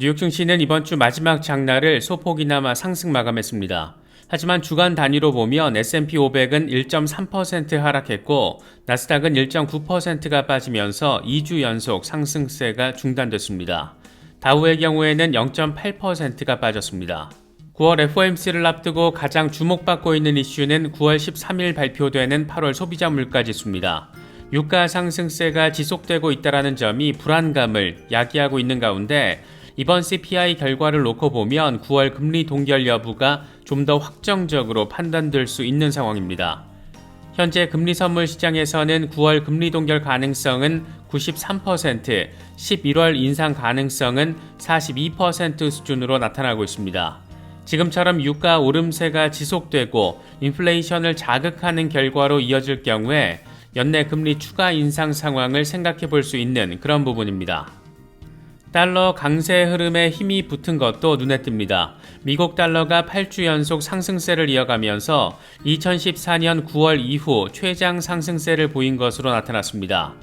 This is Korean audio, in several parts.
뉴욕 증시는 이번 주 마지막 장날을 소폭이나마 상승 마감했습니다. 하지만 주간 단위로 보면 S&P 500은 1.3% 하락했고 나스닥은 1.9%가 빠지면서 2주 연속 상승세가 중단됐습니다. 다우의 경우에는 0.8%가 빠졌습니다. 9월 FOMC를 앞두고 가장 주목받고 있는 이슈는 9월 13일 발표되는 8월 소비자 물가지수입니다. 유가 상승세가 지속되고 있다는 점이 불안감을 야기하고 있는 가운데 이번 CPI 결과를 놓고 보면 9월 금리 동결 여부가 좀 더 확정적으로 판단될 수 있는 상황입니다. 현재 금리 선물 시장에서는 9월 금리 동결 가능성은 93%, 11월 인상 가능성은 42% 수준으로 나타나고 있습니다. 지금처럼 유가 오름세가 지속되고 인플레이션을 자극하는 결과로 이어질 경우에 연내 금리 추가 인상 상황을 생각해 볼 수 있는 그런 부분입니다. 달러 강세 흐름에 힘이 붙은 것도 눈에 띕니다. 미국 달러가 8주 연속 상승세를 이어가면서 2014년 9월 이후 최장 상승세를 보인 것으로 나타났습니다.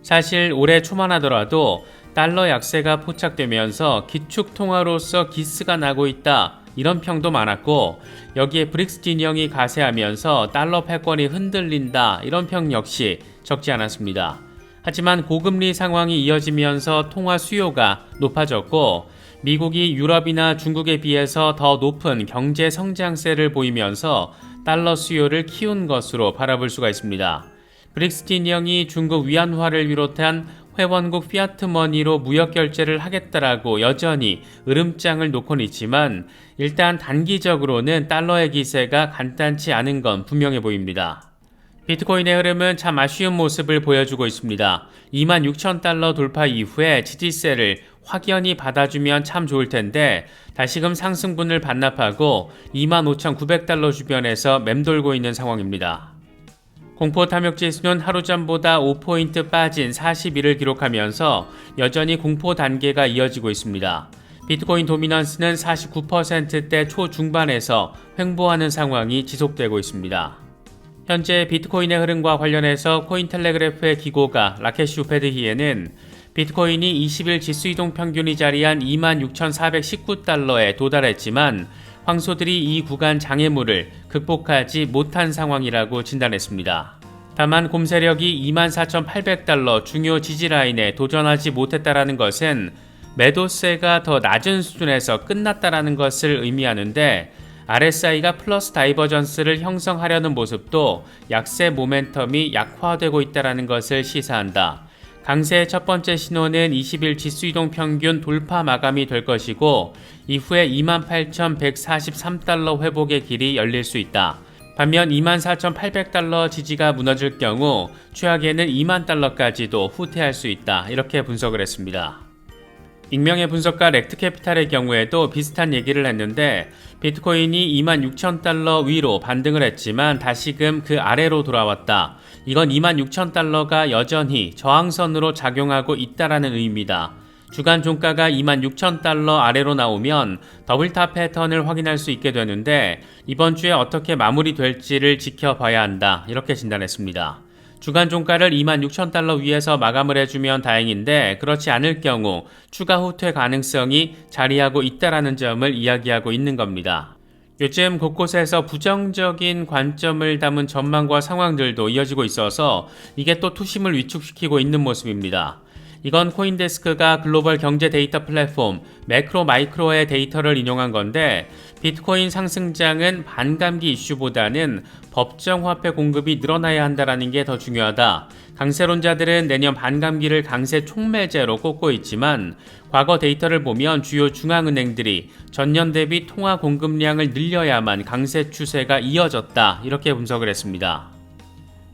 사실 올해 초만 하더라도 달러 약세가 포착되면서 기축통화로서 기스가 나고 있다 이런 평도 많았고 여기에 브릭스 진영이 가세하면서 달러 패권이 흔들린다 이런 평 역시 적지 않았습니다. 하지만 고금리 상황이 이어지면서 통화 수요가 높아졌고 미국이 유럽이나 중국에 비해서 더 높은 경제 성장세를 보이면서 달러 수요를 키운 것으로 바라볼 수가 있습니다. 브릭스 진영이 중국 위안화를 비롯한 회원국 피아트머니로 무역 결제를 하겠다라고 여전히 으름장을 놓고는 있지만 일단 단기적으로는 달러의 기세가 간단치 않은 건 분명해 보입니다. 비트코인의 흐름은 참 아쉬운 모습을 보여주고 있습니다. 26,000달러 돌파 이후에 지지세를 확연히 받아주면 참 좋을 텐데 다시금 상승분을 반납하고 25,900달러 주변에서 맴돌고 있는 상황입니다. 공포 탐욕 지수는 하루 전보다 5포인트 빠진 41을 기록하면서 여전히 공포 단계가 이어지고 있습니다. 비트코인 도미넌스는 49%대 초중반에서 횡보하는 상황이 지속되고 있습니다. 현재 비트코인의 흐름과 관련해서 코인텔레그래프의 기고가 라케시 우페드히에는 비트코인이 20일 지수이동 평균이 자리한 26,419달러에 도달했지만 황소들이 이 구간 장애물을 극복하지 못한 상황이라고 진단했습니다. 다만 곰세력이 24,800달러 중요 지지라인에 도전하지 못했다라는 것은 매도세가 더 낮은 수준에서 끝났다라는 것을 의미하는데 RSI가 플러스 다이버전스를 형성하려는 모습도 약세 모멘텀이 약화되고 있다는 것을 시사한다. 강세의 첫 번째 신호는 20일 지수이동 평균 돌파 마감이 될 것이고 이후에 28,143달러 회복의 길이 열릴 수 있다. 반면 24,800달러 지지가 무너질 경우 최악에는 20,000달러까지도 후퇴할 수 있다. 이렇게 분석을 했습니다. 익명의 분석가 렉트캐피탈의 경우에도 비슷한 얘기를 했는데 비트코인이 26,000달러 위로 반등을 했지만 다시금 그 아래로 돌아왔다. 이건 26,000달러가 여전히 저항선으로 작용하고 있다라는 의미다. 주간 종가가 26,000달러 아래로 나오면 더블탑 패턴을 확인할 수 있게 되는데 이번 주에 어떻게 마무리될지를 지켜봐야 한다. 이렇게 진단했습니다. 주간 종가를 26,000달러 위에서 마감을 해주면 다행인데 그렇지 않을 경우 추가 후퇴 가능성이 자리하고 있다라는 점을 이야기하고 있는 겁니다. 요즘 곳곳에서 부정적인 관점을 담은 전망과 상황들도 이어지고 있어서 이게 또 투심을 위축시키고 있는 모습입니다. 이건 코인데스크가 글로벌 경제 데이터 플랫폼 매크로 마이크로의 데이터를 인용한 건데 비트코인 상승장은 반감기 이슈보다는 법정 화폐 공급이 늘어나야 한다는 게 더 중요하다. 강세론자들은 내년 반감기를 강세 촉매제로 꼽고 있지만 과거 데이터를 보면 주요 중앙은행들이 전년 대비 통화 공급량을 늘려야만 강세 추세가 이어졌다. 이렇게 분석을 했습니다.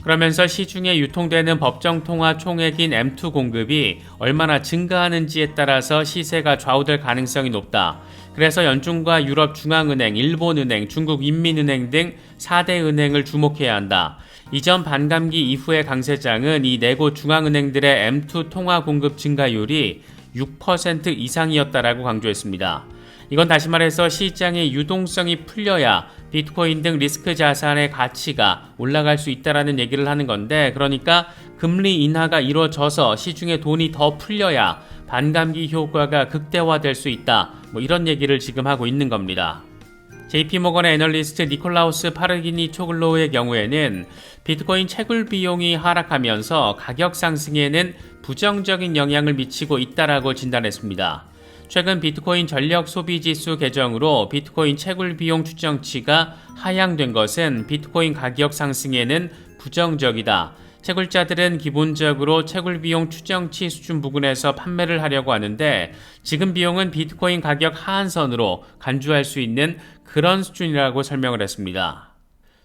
그러면서 시중에 유통되는 법정 통화 총액인 M2 공급이 얼마나 증가하는지에 따라서 시세가 좌우될 가능성이 높다. 그래서 연준과 유럽 중앙은행, 일본은행, 중국 인민은행 등 4대 은행을 주목해야 한다. 이전 반감기 이후의 강세장은 이 4곳 중앙은행들의 M2 통화 공급 증가율이 6% 이상이었다라고 강조했습니다. 이건 다시 말해서 시장의 유동성이 풀려야 비트코인 등 리스크 자산의 가치가 올라갈 수 있다라는 얘기를 하는 건데, 그러니까 금리 인하가 이루어져서 시중에 돈이 더 풀려야 반감기 효과가 극대화될 수 있다. 이런 얘기를 지금 하고 있는 겁니다. JP모건의 애널리스트 니콜라우스 파르기니 초글로우의 경우에는 비트코인 채굴 비용이 하락하면서 가격 상승에는 부정적인 영향을 미치고 있다라고 진단했습니다. 최근 비트코인 전력 소비 지수 개정으로 비트코인 채굴 비용 추정치가 하향된 것은 비트코인 가격 상승에는 부정적이다. 채굴자들은 기본적으로 채굴 비용 추정치 수준 부근에서 판매를 하려고 하는데, 지금 비용은 비트코인 가격 하한선으로 간주할 수 있는 그런 수준이라고 설명을 했습니다.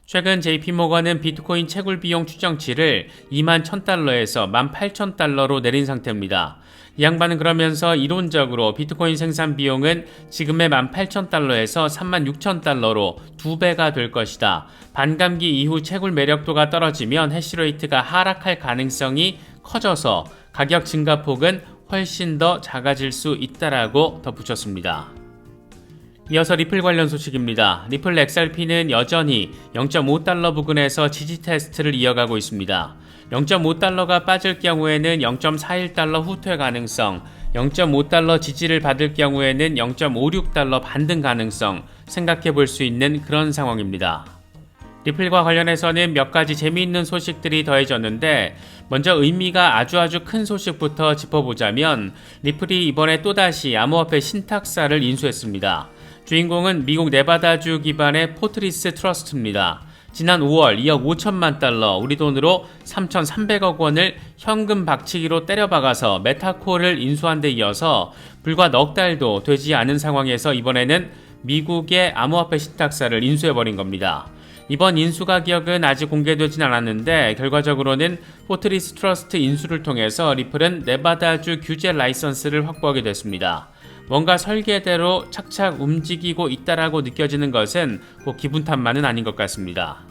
최근 JP모건은 비트코인 채굴 비용 추정치를 21,000달러에서 18,000달러로 내린 상태입니다. 이 양반은 그러면서 이론적으로 비트코인 생산 비용은 지금의 18,000달러에서 36,000달러로 2배가 될 것이다. 반감기 이후 채굴 매력도가 떨어지면 해시레이트가 하락할 가능성이 커져서 가격 증가폭은 훨씬 더 작아질 수 있다라고 덧붙였습니다. 이어서 리플 관련 소식입니다. 리플 XRP는 여전히 0.5달러 부근에서 지지 테스트를 이어가고 있습니다. 0.5달러가 빠질 경우에는 0.41달러 후퇴 가능성, 0.5달러 지지를 받을 경우에는 0.56달러 반등 가능성 생각해 볼 수 있는 그런 상황입니다. 리플과 관련해서는 몇 가지 재미있는 소식들이 더해졌는데, 먼저 의미가 아주 큰 소식부터 짚어보자면 리플이 이번에 또다시 암호화폐 신탁사를 인수했습니다. 주인공은 미국 네바다주 기반의 포트리스 트러스트입니다. 지난 5월 2억 5천만 달러, 우리 돈으로 3,300억 원을 현금 박치기로 때려박아서 메타코를 인수한 데 이어서 불과 넉 달도 되지 않은 상황에서 이번에는 미국의 암호화폐 신탁사를 인수해버린 겁니다. 이번 인수 가격은 아직 공개되진 않았는데, 결과적으로는 포트리스 트러스트 인수를 통해서 리플은 네바다주 규제 라이선스를 확보하게 됐습니다. 뭔가 설계대로 착착 움직이고 있다라고 느껴지는 것은 꼭 기분 탓만은 아닌 것 같습니다.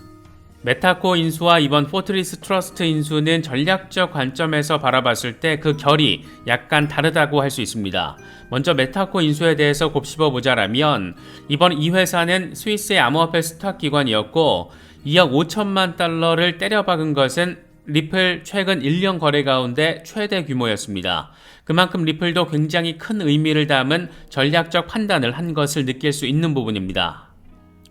메타코 인수와 이번 포트리스 트러스트 인수는 전략적 관점에서 바라봤을 때 그 결이 약간 다르다고 할 수 있습니다. 먼저 메타코 인수에 대해서 곱씹어보자라면, 이번 이 회사는 스위스의 암호화폐 스탁 기관이었고 2억 5천만 달러를 때려박은 것은 리플 최근 1년 거래 가운데 최대 규모였습니다. 그만큼 리플도 굉장히 큰 의미를 담은 전략적 판단을 한 것을 느낄 수 있는 부분입니다.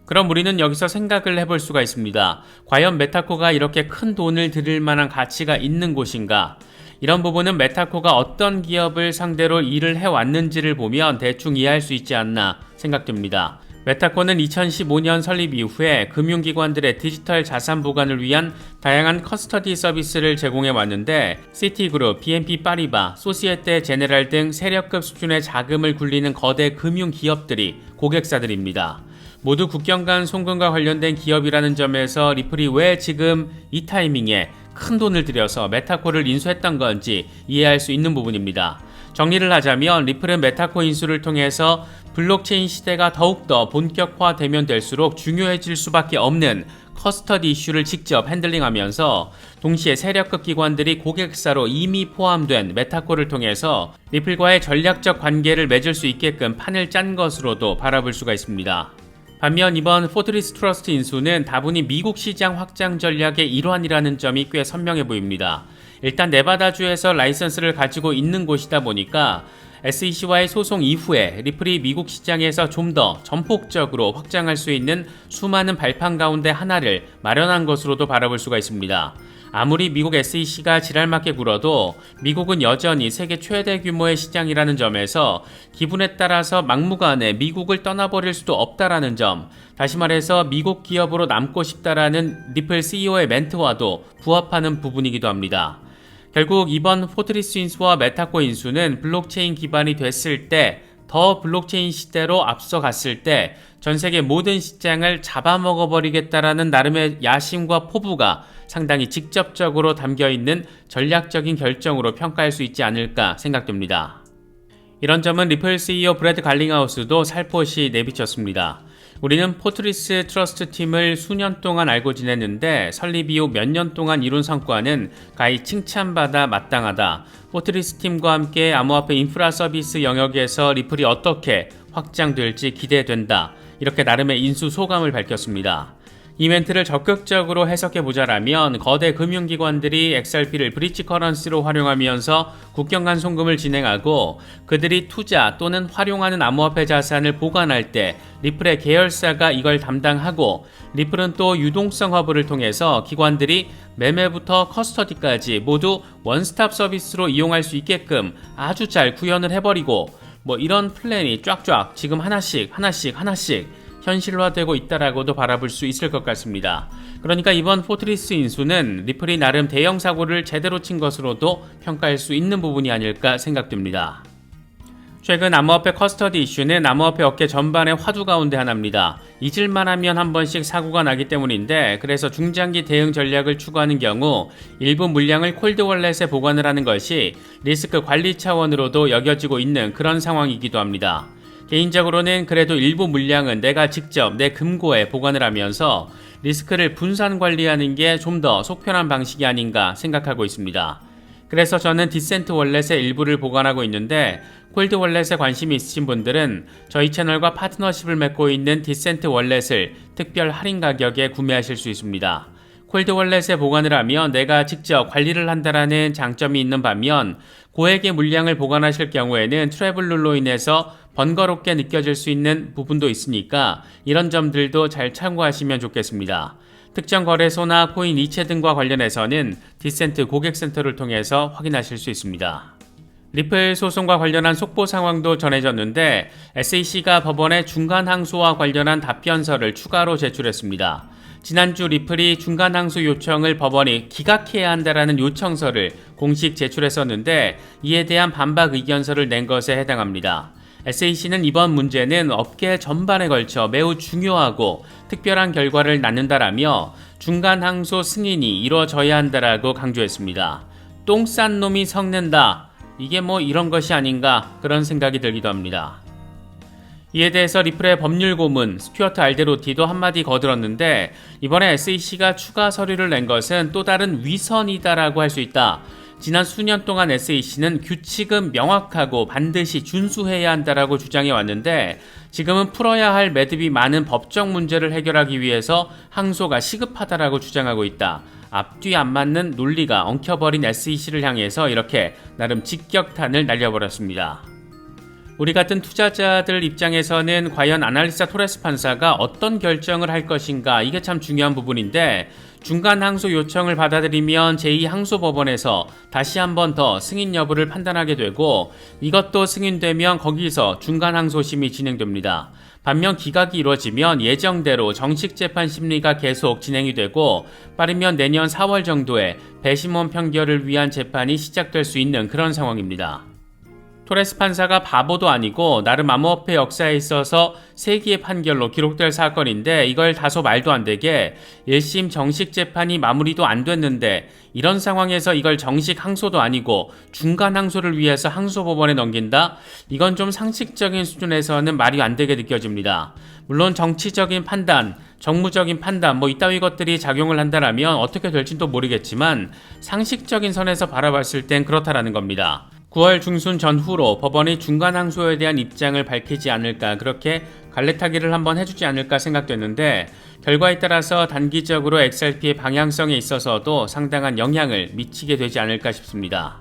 그럼 우리는 여기서 생각을 해볼 수가 있습니다. 과연 메타코가 이렇게 큰 돈을 들일 만한 가치가 있는 곳인가? 이런 부분은 메타코가 어떤 기업을 상대로 일을 해왔는지를 보면 대충 이해할 수 있지 않나 생각됩니다. 메타코는 2015년 설립 이후에 금융기관들의 디지털 자산 보관을 위한 다양한 커스터디 서비스를 제공해 왔는데, 시티그룹, BNP 파리바, 소시에테 제네랄 등 세력급 수준의 자금을 굴리는 거대 금융기업들이 고객사들입니다. 모두 국경 간 송금과 관련된 기업이라는 점에서 리플이 왜 지금 이 타이밍에 큰 돈을 들여서 메타코를 인수했던 건지 이해할 수 있는 부분입니다. 정리를 하자면 리플은 메타코 인수를 통해서 블록체인 시대가 더욱더 본격화되면 될수록 중요해질 수밖에 없는 커스터디 이슈를 직접 핸들링하면서, 동시에 세력급 기관들이 고객사로 이미 포함된 메타코를 통해서 리플과의 전략적 관계를 맺을 수 있게끔 판을 짠 것으로도 바라볼 수가 있습니다. 반면 이번 포트리스 트러스트 인수는 다분히 미국 시장 확장 전략의 일환이라는 점이 꽤 선명해 보입니다. 일단 네바다주에서 라이선스를 가지고 있는 곳이다 보니까 SEC와의 소송 이후에 리플이 미국 시장에서 좀 더 전폭적으로 확장할 수 있는 수많은 발판 가운데 하나를 마련한 것으로도 바라볼 수가 있습니다. 아무리 미국 SEC가 지랄맞게 굴어도 미국은 여전히 세계 최대 규모의 시장이라는 점에서 기분에 따라서 막무가내 미국을 떠나버릴 수도 없다라는 점, 다시 말해서 미국 기업으로 남고 싶다라는 리플 CEO의 멘트와도 부합하는 부분이기도 합니다. 결국 이번 포트리스 인수와 메타코 인수는 블록체인 기반이 됐을 때, 더 블록체인 시대로 앞서갔을 때 전세계 모든 시장을 잡아먹어버리겠다라는 나름의 야심과 포부가 상당히 직접적으로 담겨있는 전략적인 결정으로 평가할 수 있지 않을까 생각됩니다. 이런 점은 리플 CEO 브래드 갈링하우스도 살포시 내비쳤습니다. 우리는 포트리스 트러스트 팀을 수년 동안 알고 지냈는데 설립 이후 몇 년 동안 이룬 성과는 가히 칭찬받아 마땅하다. 포트리스 팀과 함께 암호화폐 인프라 서비스 영역에서 리플이 어떻게 확장될지 기대된다. 이렇게 나름의 인수 소감을 밝혔습니다. 이 멘트를 적극적으로 해석해보자라면 거대 금융기관들이 XRP를 브릿지 커런시로 활용하면서 국경 간 송금을 진행하고 그들이 투자 또는 활용하는 암호화폐 자산을 보관할 때 리플의 계열사가 이걸 담당하고 리플은 또 유동성 허브를 통해서 기관들이 매매부터 커스터디까지 모두 원스톱 서비스로 이용할 수 있게끔 아주 잘 구현을 해버리고 이런 플랜이 쫙쫙 지금 하나씩 현실화되고 있다라고도 바라볼 수 있을 것 같습니다. 그러니까 이번 포트리스 인수는 리플이 나름 대형 사고를 제대로 친 것으로도 평가할 수 있는 부분이 아닐까 생각됩니다. 최근 암호화폐 커스터디 이슈는 암호화폐 업계 전반의 화두 가운데 하나입니다. 잊을만 하면 한 번씩 사고가 나기 때문인데 그래서 중장기 대응 전략을 추구하는 경우 일부 물량을 콜드 월렛에 보관을 하는 것이 리스크 관리 차원으로도 여겨지고 있는 그런 상황이기도 합니다. 개인적으로는 그래도 일부 물량은 내가 직접 내 금고에 보관을 하면서 리스크를 분산 관리하는 게 좀 더 속편한 방식이 아닌가 생각하고 있습니다. 그래서 저는 디센트 월렛의 일부를 보관하고 있는데 콜드 월렛에 관심이 있으신 분들은 저희 채널과 파트너십을 맺고 있는 디센트 월렛을 특별 할인 가격에 구매하실 수 있습니다. 콜드 월렛에 보관을 하면 내가 직접 관리를 한다라는 장점이 있는 반면 고액의 물량을 보관하실 경우에는 트래블 룰로 인해서 번거롭게 느껴질 수 있는 부분도 있으니까 이런 점들도 잘 참고하시면 좋겠습니다. 특정 거래소나 코인 이체 등과 관련해서는 디센트 고객센터를 통해서 확인하실 수 있습니다. 리플 소송과 관련한 속보 상황도 전해졌는데 SEC가 법원에 중간 항소와 관련한 답변서를 추가로 제출했습니다. 지난주 리플이 중간 항소 요청을 법원이 기각해야 한다라는 요청서를 공식 제출했었는데 이에 대한 반박 의견서를 낸 것에 해당합니다. SEC는 이번 문제는 업계 전반에 걸쳐 매우 중요하고 특별한 결과를 낳는다라며 중간 항소 승인이 이루어져야 한다라고 강조했습니다. 똥 싼 놈이 섞는다. 이게 이런 것이 아닌가 그런 생각이 들기도 합니다. 이에 대해서 리플의 법률 고문 스튜어트 알데로티도 한마디 거들었는데 이번에 SEC가 추가 서류를 낸 것은 또 다른 위선이다라고 할 수 있다. 지난 수년 동안 SEC는 규칙은 명확하고 반드시 준수해야 한다라고 주장해 왔는데 지금은 풀어야 할 매듭이 많은 법적 문제를 해결하기 위해서 항소가 시급하다라고 주장하고 있다. 앞뒤 안 맞는 논리가 엉켜버린 SEC를 향해서 이렇게 나름 직격탄을 날려버렸습니다. 우리 같은 투자자들 입장에서는 과연 아날리사 토레스 판사가 어떤 결정을 할 것인가 이게 참 중요한 부분인데 중간 항소 요청을 받아들이면 제2항소법원에서 다시 한 번 더 승인 여부를 판단하게 되고 이것도 승인되면 거기서 중간 항소심이 진행됩니다. 반면 기각이 이루어지면 예정대로 정식 재판 심리가 계속 진행이 되고 빠르면 내년 4월 정도에 배심원 판결을 위한 재판이 시작될 수 있는 그런 상황입니다. 토레스 판사가 바보도 아니고 나름 암호화폐 역사에 있어서 세기의 판결로 기록될 사건인데 이걸 다소 말도 안 되게 1심 정식 재판이 마무리도 안 됐는데 이런 상황에서 이걸 정식 항소도 아니고 중간 항소를 위해서 항소법원에 넘긴다? 이건 좀 상식적인 수준에서는 말이 안 되게 느껴집니다. 물론 정치적인 판단, 정무적인 판단 이따위 것들이 작용을 한다라면 어떻게 될지도 모르겠지만 상식적인 선에서 바라봤을 땐 그렇다라는 겁니다. 9월 중순 전후로 법원이 중간 항소에 대한 입장을 밝히지 않을까 그렇게 갈래타기를 한번 해주지 않을까 생각됐는데 결과에 따라서 단기적으로 XRP의 방향성에 있어서도 상당한 영향을 미치게 되지 않을까 싶습니다.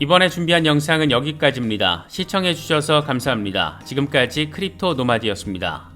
이번에 준비한 영상은 여기까지입니다. 시청해주셔서 감사합니다. 지금까지 크립토 노마드였습니다.